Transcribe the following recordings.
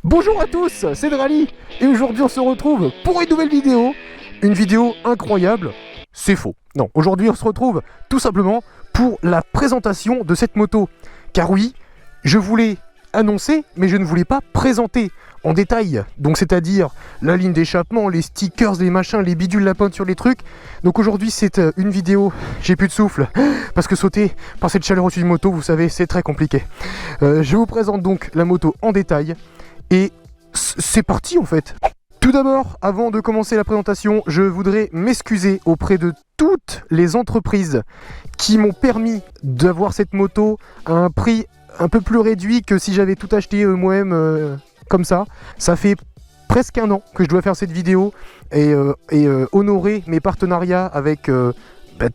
Bonjour à tous, c'est Drali et aujourd'hui on se retrouve pour une nouvelle vidéo. Une vidéo incroyable, c'est faux. Non, aujourd'hui on se retrouve tout simplement pour la présentation de cette moto. Car oui, je voulais annoncer, mais je ne voulais pas présenter en détail. Donc c'est-à-dire la ligne d'échappement, les stickers, les machins, les bidules, la peinture, les trucs. Donc aujourd'hui c'est une vidéo, j'ai plus de souffle, parce que sauter par cette chaleur au-dessus d'une moto, vous savez, c'est très compliqué. Je vous présente donc la moto en détail, et c'est parti en fait. Tout d'abord, avant de commencer la présentation, je voudrais m'excuser auprès de toutes les entreprises qui m'ont permis d'avoir cette moto à un prix un peu plus réduit que si j'avais tout acheté moi-même comme ça. Ça fait presque un an que je dois faire cette vidéo et honorer mes partenariats avec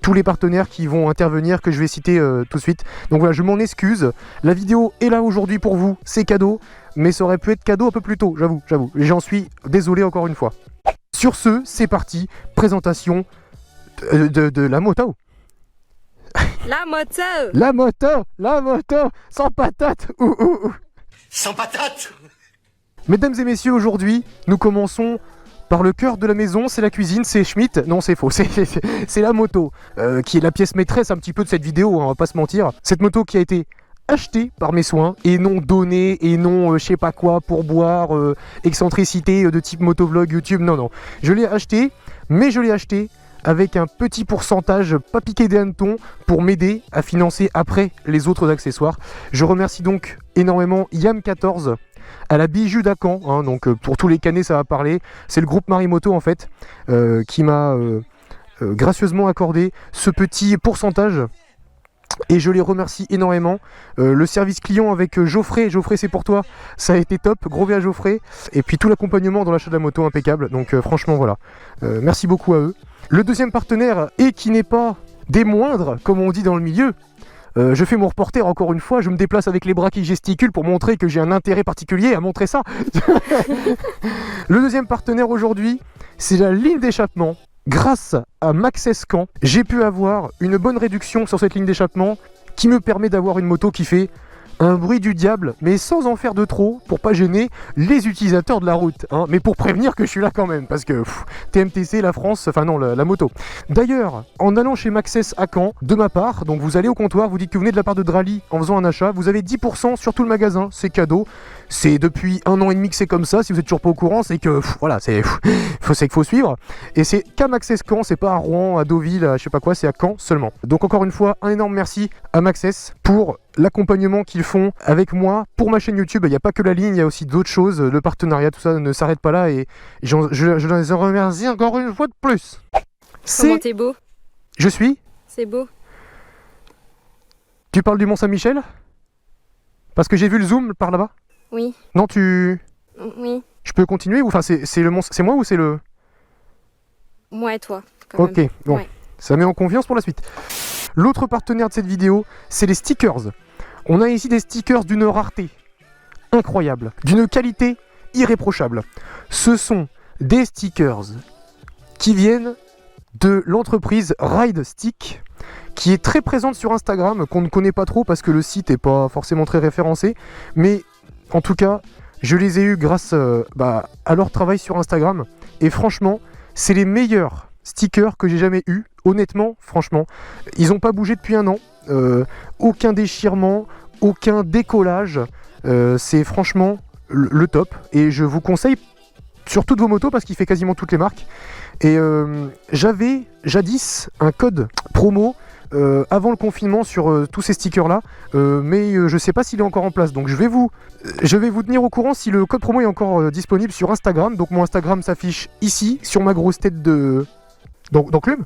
tous les partenaires qui vont intervenir, que je vais citer tout de suite. Donc voilà, je m'en excuse. La vidéo est là aujourd'hui pour vous, c'est cadeau, mais ça aurait pu être cadeau un peu plus tôt, j'avoue. Et j'en suis désolé encore une fois. Sur ce, c'est parti, présentation de la moto. La moto, sans patate. Sans patate. Mesdames et messieurs, aujourd'hui, nous commençons par le cœur de la maison, c'est la cuisine, c'est Schmitt. Non, c'est faux, c'est la moto, qui est la pièce maîtresse un petit peu de cette vidéo, hein, on va pas se mentir. Cette moto qui a été achetée par mes soins, et non donnée, et non je sais pas quoi, pour boire, excentricité de type motovlog YouTube, non. Je l'ai achetée, mais je l'ai achetée avec un petit pourcentage pas piqué des hannetons pour m'aider à financer après les autres accessoires. Je remercie donc énormément Yam14 à la Bijou d'Acan, hein, donc pour tous les canets ça va parler. C'est le groupe Marimoto en fait qui m'a gracieusement accordé ce petit pourcentage. Et je les remercie énormément. Le service client avec Geoffrey c'est pour toi, ça a été top, gros V à Geoffrey. Et puis tout l'accompagnement dans l'achat de la moto, impeccable. Donc franchement voilà, merci beaucoup à eux. Le deuxième partenaire, et qui n'est pas des moindres, comme on dit dans le milieu, je fais mon reporter encore une fois, je me déplace avec les bras qui gesticulent pour montrer que j'ai un intérêt particulier à montrer ça. Le deuxième partenaire aujourd'hui, c'est la ligne d'échappement. Grâce à Maxescan, j'ai pu avoir une bonne réduction sur cette ligne d'échappement qui me permet d'avoir une moto qui fait un bruit du diable, mais sans en faire de trop, pour pas gêner les utilisateurs de la route, hein, mais pour prévenir que je suis là quand même, parce que TMTC, la France, enfin non, la moto. D'ailleurs, en allant chez Maxes à Caen, de ma part, donc vous allez au comptoir, vous dites que vous venez de la part de Drali en faisant un achat, vous avez 10% sur tout le magasin, c'est cadeau. C'est depuis 1 an et demi que c'est comme ça, si vous êtes toujours pas au courant, c'est que, voilà, c'est qu'il faut suivre. Et c'est qu'à Maxes Caen, c'est pas à Rouen, à Deauville, à je sais pas quoi, c'est à Caen seulement. Donc encore une fois, un énorme merci à Maxes pour l'accompagnement qu'ils font avec moi pour ma chaîne YouTube. Il n'y a pas que la ligne, il y a aussi d'autres choses, le partenariat, tout ça ne s'arrête pas là et je les en remercie encore une fois de plus. Comment t'es beau? Je suis? C'est beau. Tu parles du Mont-Saint-Michel? Parce que j'ai vu le zoom par là-bas? Oui. Non, tu... Oui. Je peux continuer ou enfin c'est le mont... c'est moi ou c'est le... Moi et toi. Quand Ok, même. bon, Ouais. Ça met en confiance pour la suite. L'autre partenaire de cette vidéo, c'est les stickers. On a ici des stickers d'une rareté incroyable, d'une qualité irréprochable. Ce sont des stickers qui viennent de l'entreprise Ride Stick, qui est très présente sur Instagram, qu'on ne connaît pas trop parce que le site n'est pas forcément très référencé, mais en tout cas, je les ai eus grâce à leur travail sur Instagram, et franchement, c'est les meilleurs stickers que j'ai jamais eu. Honnêtement, franchement, ils n'ont pas bougé depuis un an, aucun déchirement, aucun décollage, c'est franchement le top, et je vous conseille sur toutes vos motos parce qu'il fait quasiment toutes les marques. Et j'avais jadis un code promo avant le confinement sur tous ces stickers là, mais je sais pas s'il est encore en place, donc je vais vous tenir au courant si le code promo est encore disponible sur Instagram. Donc mon Instagram s'affiche ici sur ma grosse tête d'enclume.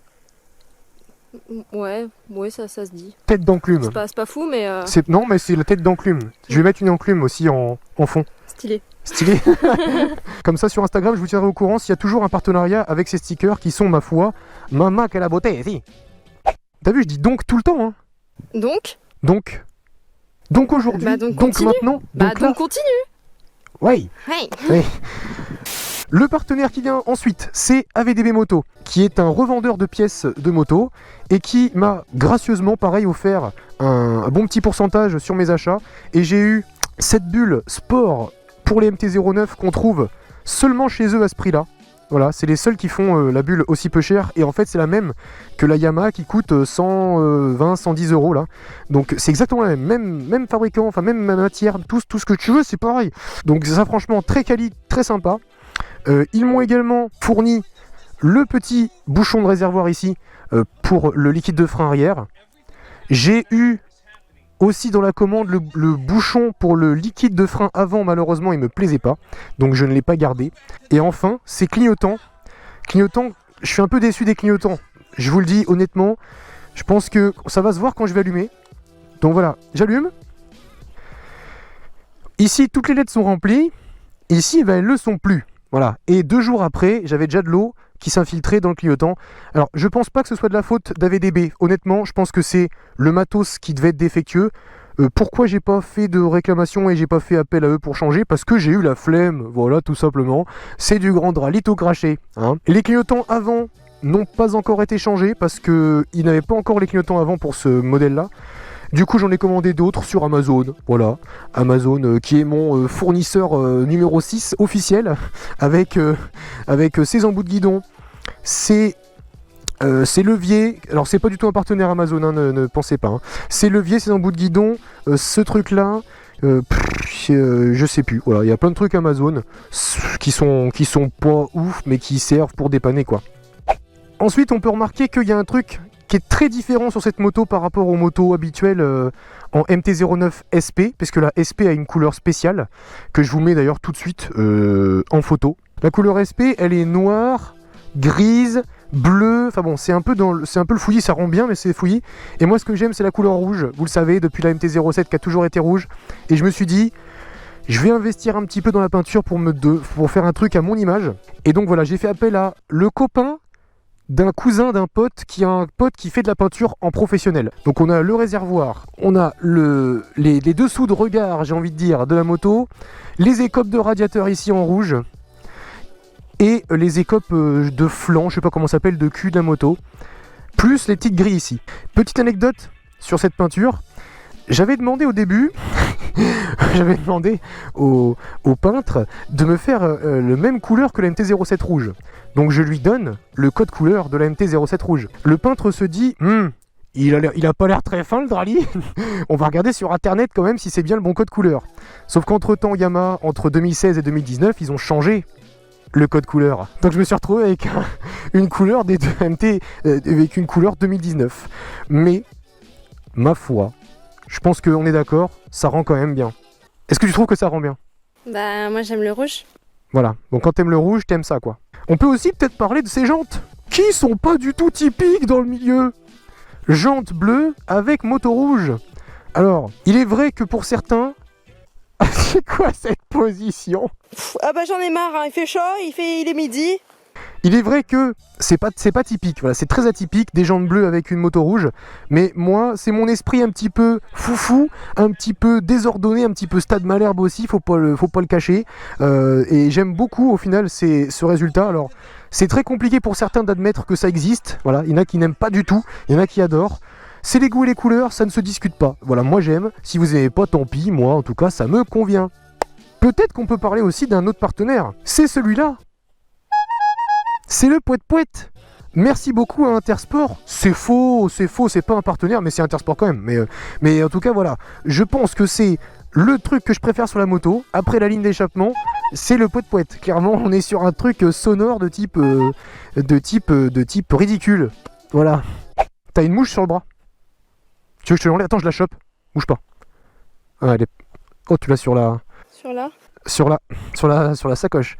Ouais, ça se dit. Tête d'enclume. C'est pas fou, mais Non, mais c'est la tête d'enclume. Je vais mettre une enclume aussi en fond. stylé. Stylé. Comme ça sur Instagram, je vous tiendrai au courant s'il y a toujours un partenariat avec ces stickers qui sont, ma foi, maman quelle la beauté, si. T'as vu, je dis donc tout le temps, hein. Donc aujourd'hui, donc donc continue. maintenant, Bah donc là. donc continue. Ouais. Hey. Ouais. Le partenaire qui vient ensuite, c'est AVDB Moto, qui est un revendeur de pièces de moto et qui m'a gracieusement, pareil, offert un bon petit pourcentage sur mes achats. Et j'ai eu cette bulle sport pour les MT-09 qu'on trouve seulement chez eux à ce prix-là. Voilà, c'est les seuls qui font la bulle aussi peu chère. Et en fait, c'est la même que la Yamaha qui coûte 120, 110 euros là. Donc c'est exactement la même fabricant, enfin même matière, tout ce que tu veux, c'est pareil. Donc ça, franchement, très quali, très sympa. Ils m'ont également fourni le petit bouchon de réservoir ici pour le liquide de frein arrière. J'ai eu aussi dans la commande le bouchon pour le liquide de frein avant. Malheureusement il me plaisait pas, donc je ne l'ai pas gardé. Et enfin ces clignotants, je suis un peu déçu des clignotants, je vous le dis honnêtement. Je pense que ça va se voir quand je vais allumer. Donc voilà, j'allume. Ici toutes les LED sont remplies, ici ben, elles ne le sont plus. Voilà, et 2 jours après j'avais déjà de l'eau qui s'infiltrait dans le clignotant. Alors je pense pas que ce soit de la faute d'AVDB, honnêtement je pense que c'est le matos qui devait être défectueux. Pourquoi j'ai pas fait de réclamation et j'ai pas fait appel à eux pour changer? Parce que j'ai eu la flemme, voilà tout simplement. C'est du grand drap litho craché, hein. Les clignotants avant n'ont pas encore été changés parce qu'ils n'avaient pas encore les clignotants avant pour ce modèle là. Du coup j'en ai commandé d'autres sur Amazon, voilà, Amazon qui est mon fournisseur numéro 6 officiel, avec ses embouts de guidon, ses leviers, alors c'est pas du tout un partenaire Amazon, hein, ne pensez pas, hein. Ses leviers, ses embouts de guidon, ce truc là, je sais plus, voilà, il y a plein de trucs Amazon qui sont pas ouf mais qui servent pour dépanner quoi. Ensuite on peut remarquer qu'il y a un truc qui est très différent sur cette moto par rapport aux motos habituelles en MT-09 SP, parce que la SP a une couleur spéciale, que je vous mets d'ailleurs tout de suite en photo. La couleur SP, elle est noire, grise, bleue, enfin bon, c'est un peu le fouillis, ça rend bien, mais c'est fouillis. Et moi ce que j'aime c'est la couleur rouge, vous le savez, depuis la MT-07 qui a toujours été rouge. Et je me suis dit, je vais investir un petit peu dans la peinture pour faire un truc à mon image. Et donc voilà, j'ai fait appel à le copain d'un cousin d'un pote qui a un pote qui fait de la peinture en professionnel. Donc on a le réservoir, on a les dessous de regard, j'ai envie de dire, de la moto, les écopes de radiateur ici en rouge, et les écopes de flanc, je sais pas comment ça s'appelle, de cul de la moto, plus les petites grilles ici. Petite anecdote sur cette peinture, j'avais demandé au début, j'avais demandé au peintre de me faire le même couleur que la MT-07 rouge. Donc je lui donne le code couleur de la MT-07 rouge. Le peintre se dit, il a pas l'air très fin le Drali. On va regarder sur internet quand même si c'est bien le bon code couleur. Sauf qu'entre temps Yamaha, entre 2016 et 2019, ils ont changé le code couleur. Donc je me suis retrouvé avec une couleur des MT, avec une couleur 2019. Mais, ma foi, je pense qu'on est d'accord, ça rend quand même bien. Est-ce que tu trouves que ça rend bien? Bah moi j'aime le rouge. Voilà, donc quand t'aimes le rouge, t'aimes ça quoi. On peut aussi peut-être parler de ces jantes, qui sont pas du tout typiques dans le milieu. Jantes bleues avec moto rouge. Alors, il est vrai que pour certains... C'est quoi cette position? Ah bah j'en ai marre, hein. Il fait chaud, il est midi. Il est vrai que c'est pas typique, voilà, c'est très atypique des jantes bleues avec une moto rouge, mais moi c'est mon esprit un petit peu foufou, un petit peu désordonné, un petit peu Stade Malherbe aussi, faut pas le cacher, et j'aime beaucoup au final ce résultat. Alors c'est très compliqué pour certains d'admettre que ça existe, voilà, il y en a qui n'aiment pas du tout, il y en a qui adorent. C'est les goûts et les couleurs, ça ne se discute pas. Voilà, moi j'aime, si vous n'aimez pas tant pis, moi en tout cas ça me convient. Peut-être qu'on peut parler aussi d'un autre partenaire, c'est celui-là. C'est le Poète-Poète. Merci beaucoup à Intersport. C'est faux, c'est pas un partenaire, mais c'est Intersport quand même. Mais en tout cas, voilà. Je pense que c'est le truc que je préfère sur la moto. Après la ligne d'échappement, c'est le Poète-Poète. Clairement, on est sur un truc sonore de type ridicule. Voilà. T'as une mouche sur le bras. Tu veux que je te l'enlève? Attends, je la chope. Bouge pas. Ah, oh, tu l'as sur la... Sur là? Sur la sacoche.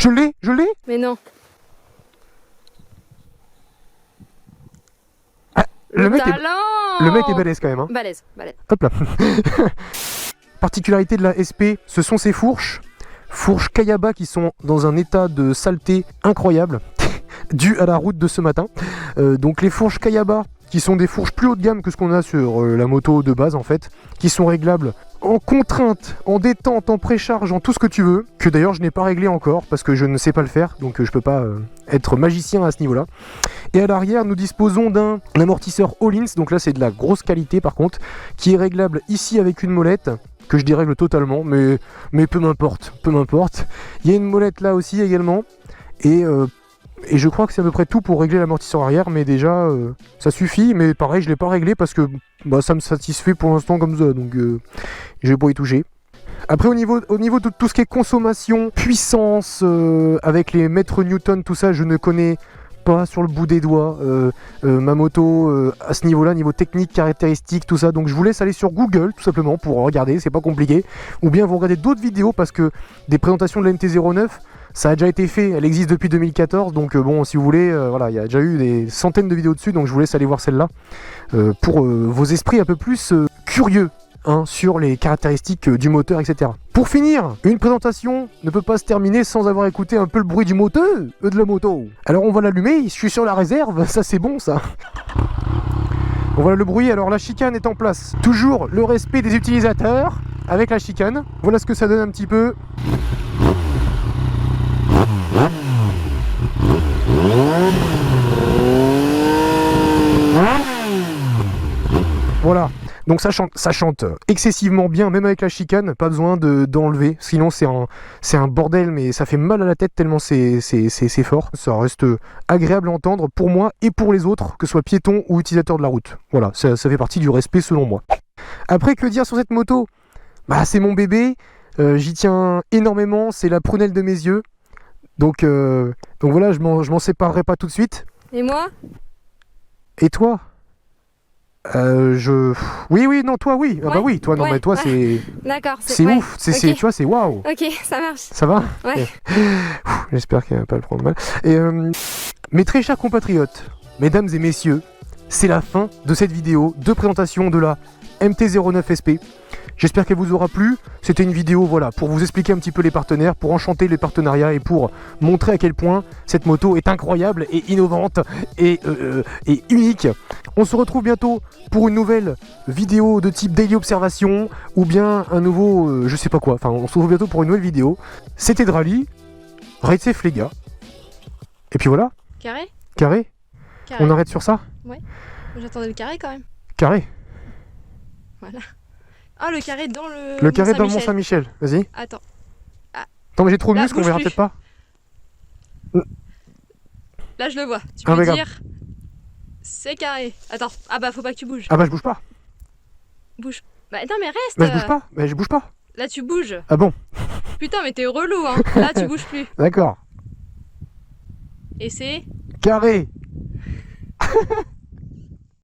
Je l'ai. Mais non. Le mec talent est balèze quand même, hein. Balèze. Hop là. Particularité de la SP, ce sont ces fourches Kayaba qui sont dans un état de saleté incroyable, dû à la route de ce matin. Donc les fourches Kayaba qui sont des fourches plus haut de gamme que ce qu'on a sur la moto de base en fait, qui sont réglables en contrainte, en détente, en précharge, en tout ce que tu veux, que d'ailleurs je n'ai pas réglé encore parce que je ne sais pas le faire, donc je peux pas être magicien à ce niveau-là. Et à l'arrière, nous disposons d'un amortisseur Öhlins, donc là c'est de la grosse qualité par contre, qui est réglable ici avec une molette, que je dérègle totalement, mais peu m'importe, peu m'importe. Il y a une molette là aussi également, et je crois que c'est à peu près tout pour régler l'amortisseur arrière, mais déjà ça suffit, mais pareil je l'ai pas réglé parce que bah, ça me satisfait pour l'instant comme ça, donc je vais pas y toucher. Après au niveau de tout ce qui est consommation, puissance, avec les mètres Newton, tout ça je ne connais pas sur le bout des doigts ma moto à ce niveau-là, niveau technique, caractéristiques, tout ça. Donc je vous laisse aller sur Google tout simplement pour regarder, c'est pas compliqué. Ou bien vous regardez d'autres vidéos parce que des présentations de la MT-09, ça a déjà été fait, elle existe depuis 2014. Donc bon, si vous voulez, voilà, il y a déjà eu des centaines de vidéos dessus. Donc je vous laisse aller voir celle-là pour vos esprits un peu plus curieux. Hein, sur les caractéristiques du moteur, etc. Pour finir, une présentation ne peut pas se terminer sans avoir écouté un peu le bruit du moteur de la moto. Alors on va l'allumer, je suis sur la réserve, ça c'est bon ça. On voit le bruit, alors la chicane est en place. Toujours le respect des utilisateurs avec la chicane. Voilà ce que ça donne un petit peu. Voilà. Donc ça chante excessivement bien, même avec la chicane, pas besoin d'enlever, sinon c'est un bordel, mais ça fait mal à la tête tellement c'est fort. Ça reste agréable à entendre pour moi et pour les autres, que ce soit piétons ou utilisateurs de la route. Voilà, ça fait partie du respect selon moi. Après, que dire sur cette moto? Bah c'est mon bébé, j'y tiens énormément, c'est la prunelle de mes yeux. Donc voilà, je m'en séparerai pas tout de suite. Et moi? Et toi? Oui, non, toi, oui. Ah Ouais. bah oui, toi, non, Ouais. mais toi, c'est... D'accord. C'est ouais. ouf, Ok. tu vois, c'est waouh. Ok, ça marche. Ça va? Ouais. J'espère qu'elle va pas le prendre mal. Et, mes très chers compatriotes, mesdames et messieurs, c'est la fin de cette vidéo de présentation de la MT-09 SP. J'espère qu'elle vous aura plu. C'était une vidéo, voilà, pour vous expliquer un petit peu les partenaires, pour enchanter les partenariats et pour montrer à quel point cette moto est incroyable et innovante et unique. On se retrouve bientôt pour une nouvelle vidéo de type Daily Observation ou bien un nouveau, je sais pas quoi. Enfin, on se retrouve bientôt pour une nouvelle vidéo. C'était Drali. Ride safe les gars. Et puis voilà. Carré? Carré. Carré. On arrête sur ça? Ouais. J'attendais le carré quand même. Carré. Voilà. Ah, le carré dans le. Le carré dans le Mont-Saint-Michel. Mont-Saint-Michel. Vas-y. Attends. Attends, mais j'ai trop de Là, muscles, on bouge verra plus. peut-être pas. Là, je le vois. Tu Ah, peux regarde. dire. C'est carré. Attends. Ah bah, faut pas que tu bouges. Ah bah je bouge pas. Bouge. Bah, non, mais reste. Bah je bouge pas. Bah je bouge pas. Là, tu bouges. Ah bon. Putain, mais t'es relou, hein. Là, tu bouges plus. D'accord. Et c'est. Carré.